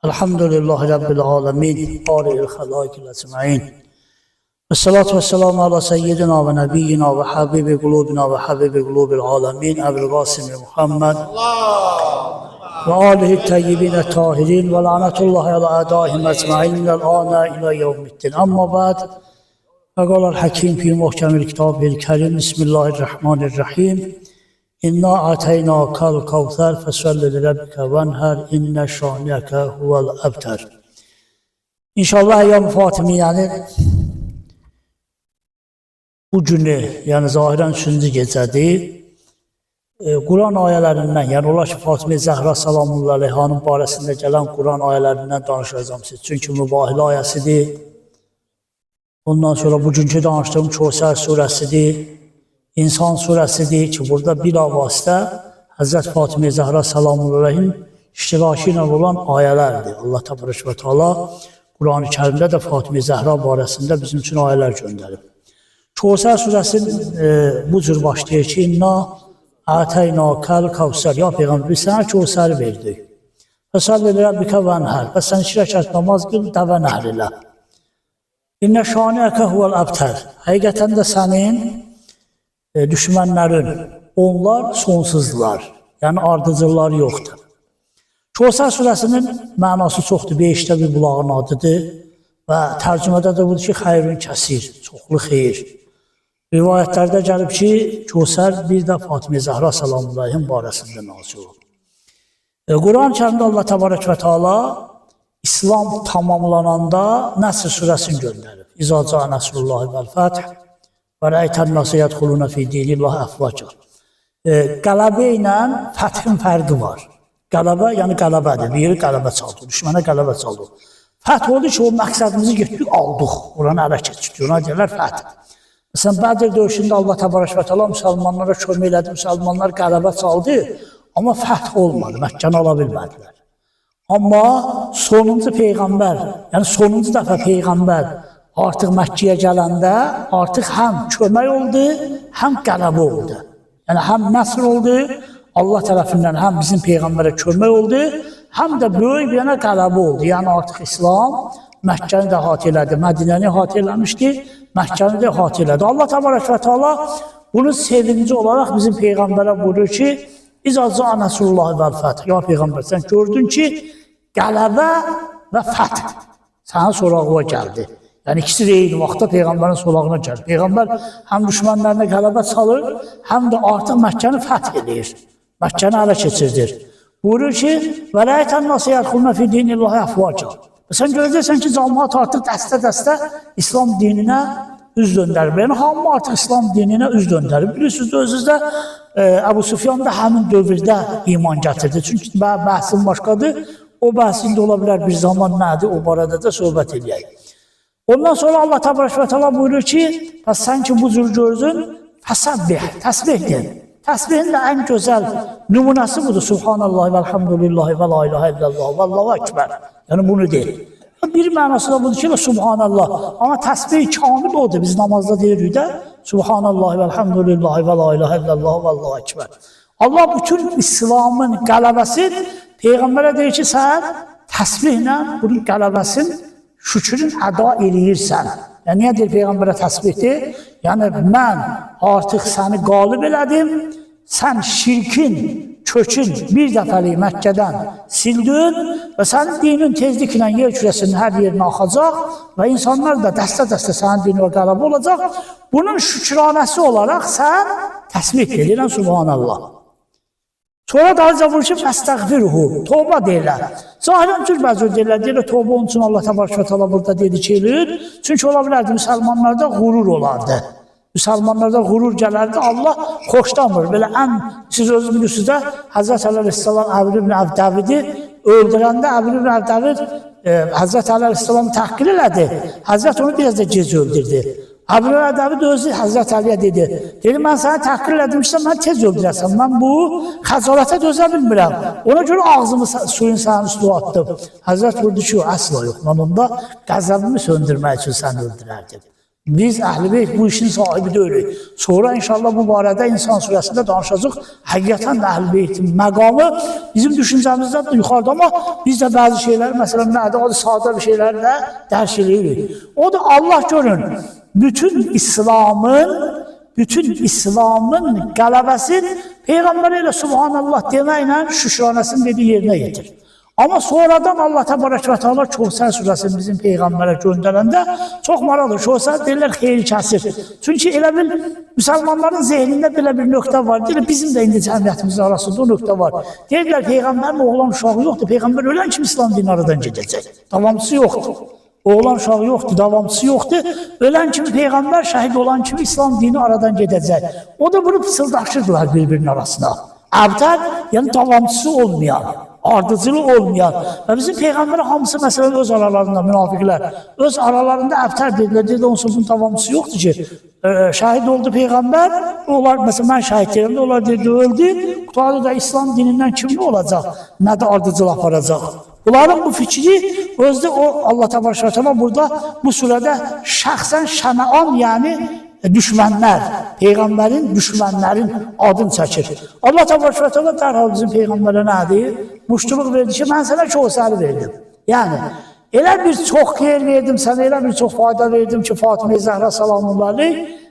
Elhamdülillahi Rabbil alemin. Bari'il halaikil ecmaîn. Vessalatu vesselamu ala seyyidina ve nebiyyina ve habibi kulubina ve habibi kulubil alemin. Ebu'l Qasim Muhammed ve alihi teyyibine tahirin ve lanetullahi ala adaihim ecmaîn ilel ana ila yevmiddin. Amma ba'd. Fekâlel hakim fi muhkemil kitabil kerim. Bismillahirrahmanirrahim. İnna a'teynâkel kevser fesalli li rabbike venher inne şâniyeke huvel ebter. İnşallah Eyyam-ı Fatimiyyənin bu günü, yəni zahirən 3-cü gecədir. Quran ayələrindən, yəni olar ki, Fatimiyyə Zəhra salamullahi aleyhanın barəsində gələn Quran ayələrindən danışacağım siz. Çünki mübahilə ayəsidir. Ondan sonra bugünkü danışdığım Kəvsər surəsidir. İnsan surəsidir ki, burada bilavasitə Həzrət Fatimiyyə Zəhra salamullahi aleyhin iştirakı ilə olan ayələrdir. Allah təbarək və təala Quran-ı Kərimdə də Fatimiyyə Zəhra barəsində bizim üçün ayələr göndərib. Kəvsər surəsinin bu cür başlayır ki, İnna a'teynâkel kevser. Ya Peyğəmbər, biz sənə Kəvsəri verdik. Fəsalli li rabbikə venher. Və sən 2 rəkət namaz qıl, dəvə nəhr elə. İnnə şâniyəkə huvel ebter. Həqiqətən də sənin düşmənlərin, onlar sonsuzdular. Yəni ardıcılları yoxdur. Kəvsər surəsinin mənası çoxdur. 5-də bir bulağın adıdır. Və tərcümədə də budur ki, xeyrün kəsir, çoxlu xeyir. Rivayətlərdə gəlib ki, Kəvsər bir də Fatimiyyə Zəhra salamullahi aleyhin barəsində nazil olub. Quran-ı Kərimdə Allah təbarək və təala İslam tamamlananda Nəsr surəsini göndərib. İzâ câə nəsrullâhi vəl-fəth və rəeytən nəsə yədxulûne fî dînillâhi əfvâca. Qələbə ilə fəthin fərqi var. Qələbə, yəni qələbədir. Bir yeri qələbə çaldı, düşmənə qələbə çaldı. Fəth oldu ki, o məqsədimizi getdik, aldıq. Oranı ələ keçirdik, ona deyirlər fəth. Məsələn, Bədir döyüşündə Allah təbarək və təala müsəlmanlara kömək elədi, müsəlmanlar qələbə çaldı, amma fəth olmadı, Məkkəni ala bilmədilər. Amma sonuncu Peyğəmbər, yəni sonuncu dəfə Peyğəmbər artıq Məkkəyə gələndə artıq həm kömək oldu, həm qələbə oldu. Yəni həm nəsr oldu, Allah tərəfindən həm bizim Peyğəmbərə kömək oldu, həm də böyük bir qələbə oldu. Yəni artıq İslam Məkkəni də əhatə elədi, Mədinəni əhatə eləmişdi, Məkkəni də əhatə elədi. Allah təbarək və təala bunun sevinci olaraq bizim Peyğəmbərə buyurur ki, İzâ câə nəsrullâhi vəl-fəth. Ya Peyğəmbər, sən gördün ki, qələbə və fəth sənin sorağına gəldi. Yəni ikisi də eyni vaxtda Peyğəmbərin solağına gəlir. Peyğəmbər həm düşmənlərinə qələbə çalır, həm də artıq Məkkəni fəth edir. Məkkəni ələ keçirdir. Buyurur ki, və rəeytən nəsə yədxulûne fî dînillâhi əfvâca. Sən görəcəksən ki, cəmaət artıq dəstə-dəstə İslam dininə üz döndərib. Yəni hamı artıq İslam dininə üz döndərib. Bilirsiniz, özünüzdə Əbu Süfyan da həmin dövrdə iman gətirdi. Çünki bəhsin başqadır. O bəhsində ola bilər bir zaman nədir, o barədə də söhbət edək. Ondan sonra Allah təbarək və təala buyurur ki, sən ki bu cür gördün, fəsəbbih, təsbih edin. Təsbihin də ən gözəl nümunəsi budur. Subhanallah və elhamdülillahi və la ilahə illallah və allahu ekber. Yəni bunu deyil. Bir mənası da budur ki, Subhanallah. Amma təsbih kamil odur. Biz namazda deyirik də, Subhanallah və elhamdülillahi və la ilahə illallah və allahu ekber. Allah bütün İslamın qələbəsin Peyğəmbərə deyir ki, sən təsbihlə bunun qələbəsin, şükrün əda eləyirsən. Yəni, niyə deyir Peyğəmbərə təsbihdir? Yəni, mən artıq səni qalib elədim, sən şirkin, kökün bir dəfəlik Məkkədən sildin və sənin dinin tezliklə yer kürəsinin hər yerinə axacaq və insanlar da dəstə-dəstə sənin dinə qələbə olacaq. Bunun şükranəsi olaraq sən təsbih edirən Subhanallah. Sonra da ayrıca vurur ki, fəstəğfiruhu, tövbə deyirlər. Zahirən cürbəcür deyirlər, tövbə onun üçün Allah təbarək və təala burada dedi ki, çünki ola bilərdi, müsəlmanlarda qürur olardı. Müsəlmanlarda qürur gələrdi, Allah xoşlamır. Belə ən, siz özünüz bilirsiniz də, Həzrət Əleyhisselam Əbül ibn Əbdəvidi öldürəndə Əbül ibn Əbdəvid Həzrət Əleyhisselamı təhqir elədi. Həzrət onu biraz da gec öldürdü. Əbül ibn Əbdəvid özü Həzrət Əliyə dedi, mən səni təhqir eləmişəm, mən tez öldürəsəm, mən bu xəcalətə dözə bilmirəm. Ona görə ağzımı suyun sənin üstüne attım. Həzrət vurdu ki, əsla yox, mən onda qəzəbimi söndürmək üçün səni öldürərdim. Biz Əhl-i Beyt bu işin sahibi deyilik. Sonra inşallah bu barədə İnsan surəsində danışacaq. Həqiqətən də Əhl-i Beytin məqamı bizim düşüncəmizdən də yuxarıda, amma biz də bəzi şeylər, məsələn, nədir, o da sadə bir şeylər də dərk edirik. O da Allah görün, bütün İslamın qələbəsi Peyğəmbər elə Subhanallah deməklə şükranəsini dediyi yerinə yetir. Amma sonradan Allah Təbarək və Teala Kövsər surəsini bizim Peyğəmbərə göndərəndə çox maraqlıdır. Kövsər deyirlər xeyir kəsir. Çünki elə bil müsəlmanların zehnində belə bir nöqtə var. Deyirlər bizim də indi cəmiyyətimizin arasında o nöqtə var. Deyirlər Peyğəmbərin oğlan uşağı yoxdur. Peyğəmbər ölən kimi İslam dini aradan gedəcək. Davamçısı yoxdur. Oğlan uşağı yoxdur, davamçısı yoxdur. Ölən kimi Peyğəmbər, şəhid olan kimi İslam dini aradan gedəcək. O da bunu fısıldaşırdılar bir-birinin arasına. Əbtər, yəni davamçısı olmayan, ardıcılı olmayan və bizim Peyğəmbər hamısı məsələn öz aralarında münafiqlər, öz aralarında əbtər dedilər, deyildi onsuz bunun davamçısı yoxdur ki, şəhid oldu Peyğəmbər, onlar məsələn mən şəhid deyirəm də, onlar deyildi öldü, qutalı da İslam dinindən kimli olacaq, nə də ardıcıl aparacaq. Bunların bu fikri özdə o Allah Təbarək və Teala burada bu surədə şəxsən şənaan, yəni düşmənlər, Peyğəmbərin düşmənlərin adını çəkir. Allah Təbarək və Teala dərhal bizim Peyğəmbərə nə deyir? Muştuluq verdi ki, mən sənə Kövsəri verdim. Yəni, elə bir çox xeyir verdim sənə, elə bir çox fayda verdim ki, Fatimə-i Zəhra salamullahi,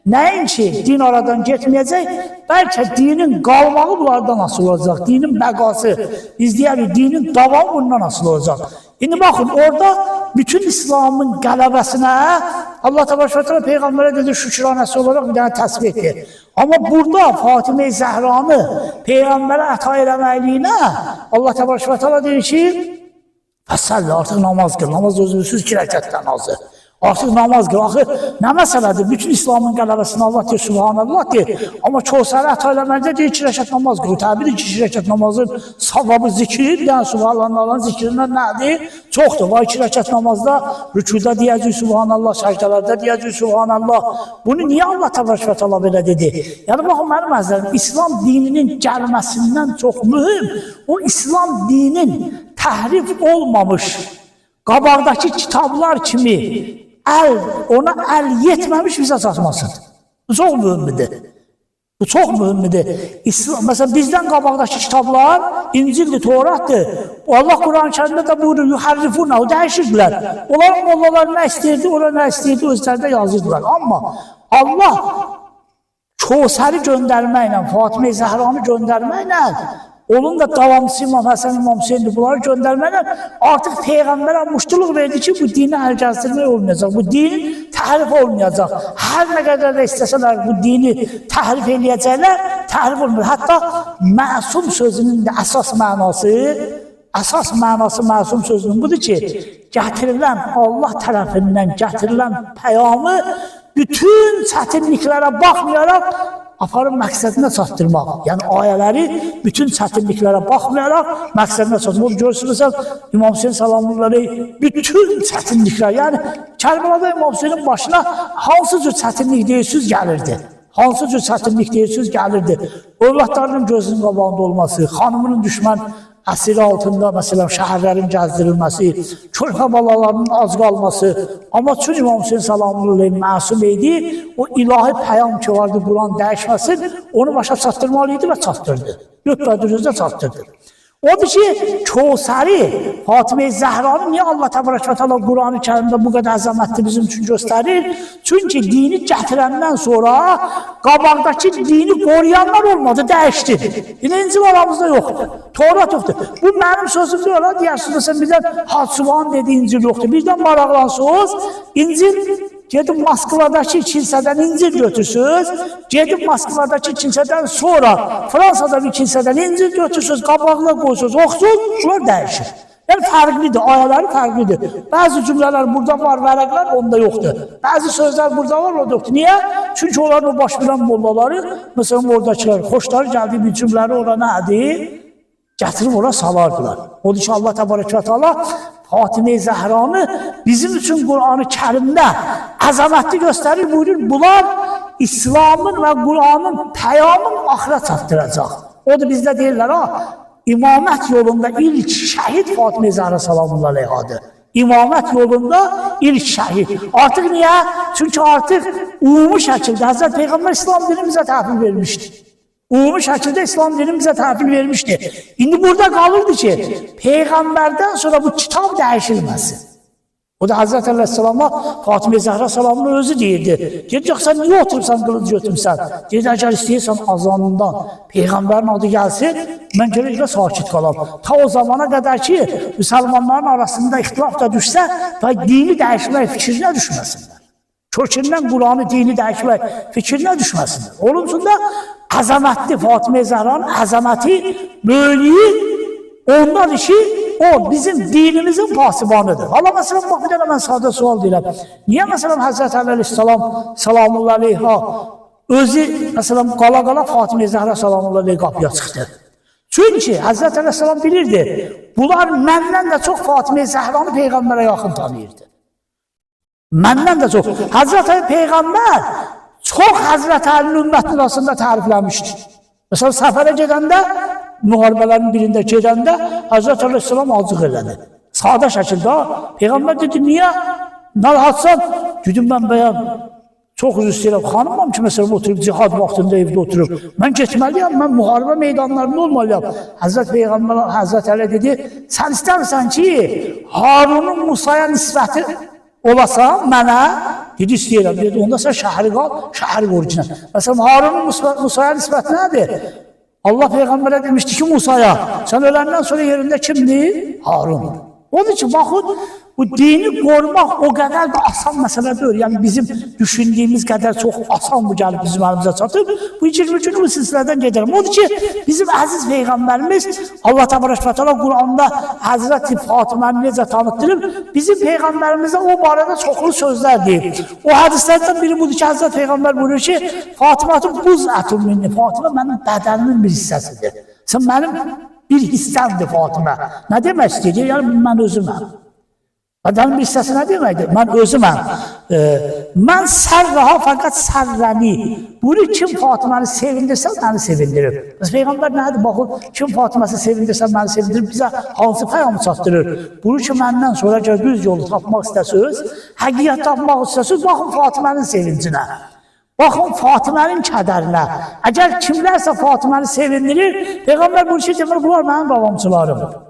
nəinki din aradan getməyəcək, bəlkə dinin qalmağı bunlardan asıl olacaq, dinin bəqası, biz deyərik, dinin davamı bundan asıl olacaq. İndi baxın, orada bütün İslamın qələbəsinə Allah Təbarək və Teala Peyğəmbərə dedi, şükranəsi olaraq bir dənə təsbih etdi. Amma burada Fatimə-i Zəhranı Peyğəmbərə əta eləməliyinə Allah Təbarək və Teala deyir ki, fəsəllə, artıq namaz qıl, namaz özünüzsüz 2 rəkətdən azı. Artıq namaz qıl, axı nə məsələdir? Bütün İslamın qələbəsini Allah deyir, Subhanallah deyir. Amma Kövsəri əta eləməlidə deyir, 2 rəkət namaz qıl. Təbii ki, 2 rəkət namazın savabı zikri, yəni Subhanallahın zikrindən nədir? Çoxdur. Var 2 rəkət namazda, rükuda deyəcək Subhanallah, səcdələrdə deyəcək Subhanallah. Bunu niyə Allah Təbarək və Teala belə dedi? Yəni, baxın, mənim əzəlim, İslam dininin gəlməsindən çox mühüm, o İslam dinin təhrif olmamış, qabaqdakı kitablar kimi ona əl yetməmiş bizə çatmasıdır. Bu çox mühümdür. Bu çox mühümdür. Məsələn, bizdən qabaqdakı kitablar İncildir, Toratdır. Allah Quran-Kərimdə də buyurur, yuhərrifuna, o dəyişirdilər. Onların mollalar nə istəyirdi, onlar nə istəyirdi, özlərdə yazırdılar. Amma Allah Kövsəri göndərməklə, Fatimə-i Zəhranı göndərməklə, onun da davamçısı İmam Həsən, İmam Hüseyndir, bunları göndərməklə artıq Peyğəmbərə muştuluq verdi ki, bu dini əl gəzdirmək olmayacaq, bu din təhrif olmayacaq. Hər nə qədər də istəsələr bu dini təhrif eləyəcəklər, təhrif olmayacaq. Hətta məsum sözünün də əsas mənası məsum sözünün budur ki, gətirilən Allah tərəfindən gətirilən pəyamı bütün çətinliklərə baxmayaraq aparın məqsədinə çatdırmaq. Yəni, ayələri bütün çətinliklərə baxmayaraq məqsədinə çatdırmaq. Görürsünüz, İmam Hüseyin salamları bütün çətinliklər, yəni Kərbəlada İmam Hüseynin başına hansı cür çətinlik deyirsiniz gəlirdi. Hansı cür çətinlik deyirsiniz gəlirdi. Övladlarının gözünün qabağında olması, xanımının düşmən əsiri altında, məsələn, şəhərlərin gəzdirilməsi, körpə balalarının az qalması. Amma çünki İmam Hüseyin salamlı məsum idi, o ilahi pəyam ki vardı, Quran dəyişməsin, onu başa çatdırmalıydı və çatdırdı. Götürdüyünüzdə çatdırdı. Odur ki, Kövsəri, Fatimə-i Zəhranı niyə Allah Təbarək və Teala Quran-ı Kərimdə bu qədər əzəmətli bizim üçün göstərir? Çünki dini gətirəndən sonra qabaqdakı dini qoruyanlar olmadı, dəyişdi. İncil aramızda yoxdur, Torat yoxdur. Bu mənim sözüm deyil, deyərsiniz, birdən Hacıvan dedi, İncil yoxdur. Birdən maraqlansınız, İncil gedib Moskvadakı kilsədən İncil götürsünüz, gedib Moskvadakı kilsədən sonra Fransada bir kilsədən İncil götürsünüz, qabağına qoysunuz, oxusunuz, bunlar dəyişir. Yəni, fərqlidir, ayələri fərqlidir. Bəzi cümlələr burada var, vərəqlər onda yoxdur. Bəzi sözlər burada var, orada yoxdur. Niyə? Çünki onların o baş bilən mollaları, məsələn, oradakılar, xoşları gəldiyi bir cümləri ora nədir? Gətirib ora salardılar. Odur ki, Allah Təbarək və Teala Fatimə-i Zəhranı bizim üçün Quran-ı Kərimdə əzəmətli göstərir, buyurur, bunlar İslamın və Quranın pəyamın axıra çatdıracaq. O da bizdə deyirlər, imamət yolunda ilk şəhid Fatimə-i Zəhra salamullahi aleyhadır. İmamət yolunda ilk şəhid. Artıq niyə? Çünki artıq ümumi şəkildə Həzrət Peyğəmbər İslam dini bizə təhvil vermişdi. Ümumi şəkildə İslam dini bizə təhvil vermişdi. İndi burada qalırdı ki, Peyğəmbərdən sonra bu kitab dəyişilməsin. O da Hazreti Aleyhisselam'a Fatıma Zəhra salamını özü deyirdi. Deyəcək, sən niyə oturursan, qılıc götürmsən? Deyir, əgər istəyirsən azanından Peyğəmbərin adı gəlsin, mən gələklə sakit qalam. Ta o zamana qədər ki, müsəlmanların arasında ixtilaf da düşsə, dini dəyişmək fikrinə düşməsinlər. Kökündən Qur'anı dini dəyişmək fikrinə düşməsinlər. Onun üçün də əzəmətli Fatıma Zəhranın əzəməti, böyüklüyü ondan işi o bizim dinimizin pasibanıdır. Allah məsələn, bax bir dənə mən sadə sual deyirəm. Niyə məsələn Həzrət Əleyhisselam salamullah aleyha özü məsələn qala-qala Fatıma Zəhra salamullah aleyha qapıya çıxdı? Çünki Həzrət Əleyhisselam bilirdi, bunlar məndən də çox Fatıma Zəhranı Peyğəmbərə yaxın tanıyırdı. Məndən də çox. Həzrət Peyğəmbər çox Həzrət Əlinin ümmətinin arasında tərifləmişdi. Məsələn, səfərə gedəndə, müharibələrin birində gedəndə Həzrət Aleyhisselam acıq elədi. Sadə şəkildə Peyğəmbər dedi, niyə? Narahatsan? Dedim, mən bəyəm çox üzr istəyirəm, xanımam ki, məsələn, oturub cihad vaxtında evdə oturub. Mən getməliyəm, mən müharibə meydanlarında olmalıyam. Həzrət Peyğəmbər, Həzrət Əli dedi, sən istəmirsən ki, Harunun Musaya nisbəti olasan mənə? Dedi, istəyirəm. Dedi, onda sən şəhəri qal, şəhəri orijinal. Məsələn, Harunun Musaya nisbəti nədir? Allah Peyğəmbərə demişdi ki, Musaya, sən öləndən sonra yerində kimdir? Harundur. Onun için baxın, bu dini qorumaq o qədər də asan məsələ deyil. Yəni bizim düşündüyümüz qədər çox asan bu gəlib bizim əlimizə çatıb. Bu 20 gün bu silsilədən gedərəm. Odur ki, bizim əziz Peyğəmbərimiz Allah Təala Quranda Həzrəti Fatıməni necə tanıtdırıb, bizim Peyğəmbərimizə o barədə çoxlu sözlər deyib. O hədislərdən biri budur ki, Həzrət Peyğəmbər buyurur ki, Fatımatın buz ətun minni. Fatımə mənim bədənimin bir hissəsidir. Sən mənim bir hissəmdir Fatımə. Nə demək istəyir? Yəni mən özüməm. Bədənin bir hissəsi nə deməkdir? Mən özüməm. Mən sərraha fəqət sərrəni. Bunu kim Fatıməni sevindirsə, məni sevindirir. Biz Peyğəmbər nədir? Baxın, kim Fatıməsi sevindirsə, məni sevindirir. Bizə hansı pəyamı çatdırır? Bunu ki, məndən sonra düz yolu tapmaq istəsiniz, həqiqət tapmaq istəsiniz, baxın Fatımənin sevincinə. Baxın Fatımənin kədərinə. Əgər kimlərsə Fatıməni sevindirir, Peyğəmbər bu işi demir, bunlar mənim davamçılarımdır.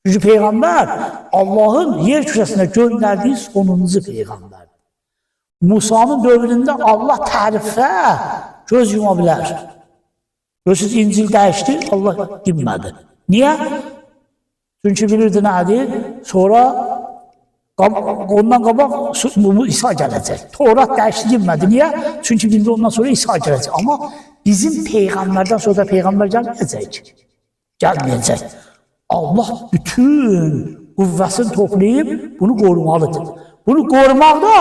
Çünki Peyğəmbər Allahın yer kürəsinə göndərdiyi sonuncu Peyğəmbər. Musanın dövründə Allah tərifə göz yuma bilər. Görürsünüz, İncil dəyişdi, Allah dinmədi. Niyə? Çünki bilirdi nədir? Sonra ondan qabaq İsa gələcək. Torat dəyişdi, dinmədi. Niyə? Çünki bildi ondan sonra İsa gələcək. Amma bizim Peyğəmbərdən sonra da Peyğəmbər gəlməyəcək. Gəlməyəcək. Allah bütün qüvvəsini toplayıb bunu qorumalıdır. Bunu qorumaq da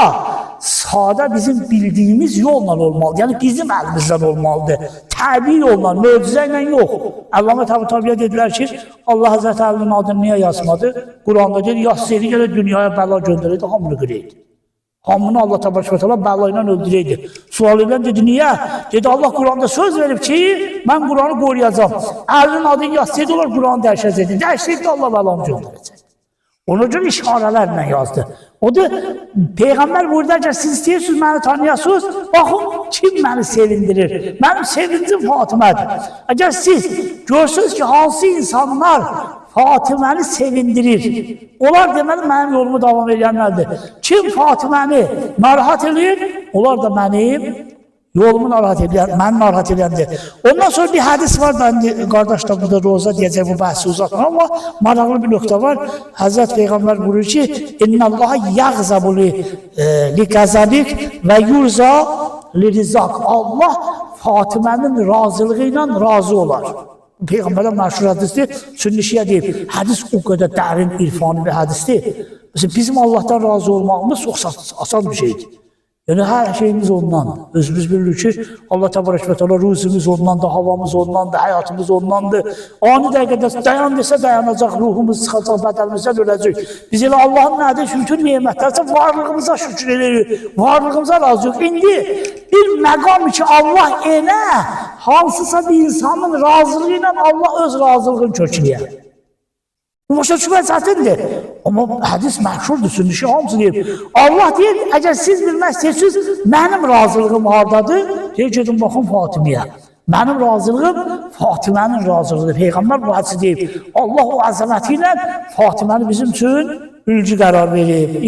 sadə bizim bildiyimiz yolla olmalıdır. Yəni bizim əlimizdən olmalıdır. Təbii yolla, möcüzə ilə yox. Əllamə Təbatabiyə dedilər ki, Allah Həzrət Əlinin adını niyə yazmadı? Quranda dedi, yazsaydı gələ dünyaya bəla göndərəydi, hamını qıraydı. Hamını Allah Təala bəla ilə öldürəydi. Sual edən dedi, niyə? Dedi, Allah Quranda söz verib ki, mən Quranı qoruyacam. Əlinin adını yazsaydı, onlar Quranı dəyişəcəkdi. Dəyişsəydi Allah bəlanı göndərəcək. Ona görə işarələrlə yazdı. O da Peyğəmbər burada ki, siz istəyirsiniz, məni tanıyasınız, baxın, kim məni sevindirir? Mənim sevincim Fatımədir. Əgər siz görsünüz ki, hansı insanlar Fatıməni sevindirir, onlar deməli mənim yolumu davam edənlərdir. Kim Fatıməni narahat edir, onlar da mənim yolumu narahat edən, məni narahat edəndir. Ondan sonra bir hədis var da, qardaş da burada Roza deyəcək bu bəhsi uzatmır, amma maraqlı bir nöqtə var. Həzrət Peyğəmbər buyurur ki, İnnallaha yağzabu li qəzabik və yurza li rizaq. Allah Fatımənin razılığı ilə razı olar. Peyğəmbərdən məşhur hədisdir, Sünni Şiə deyib. Hədis o qədər dərin, irfani bir hədisdir. Mesela bizim Allah'tan razı olmağımız çok asan bir şeydir. Yani her şeyimiz ondan. Özümüz bilirik ki Allah Teala ruzumuz ondandır, havamız ondandır, hayatımız ondandır. Ani dəqiqədə dayan desə dayanacaq, ruhumuz çıxacaq, bədənimizdən öləcək. Biz elə Allah'ın nədir şükür nimetlərsə varlığımıza şükür edirik, varlığımıza razı yok. İndi bir məqam ki Allah elə hansısa bir insanın razılığı ilə Allah öz razılığını kökləyər. Bu başa düşmək çətindir. Amma hədis məşhurdur, sünnişi hamısı deyir. Allah deyir, əgər siz bilməzsiniz, mənim razılığım hardadır? Deyir, gedin baxın Fatimiyə. Mənim razılığım Fatimənin razılığıdır. Peyğəmbər bu hədisi deyib. Allah o əzəməti ilə Fatiməni bizim üçün ülcü qərar verib.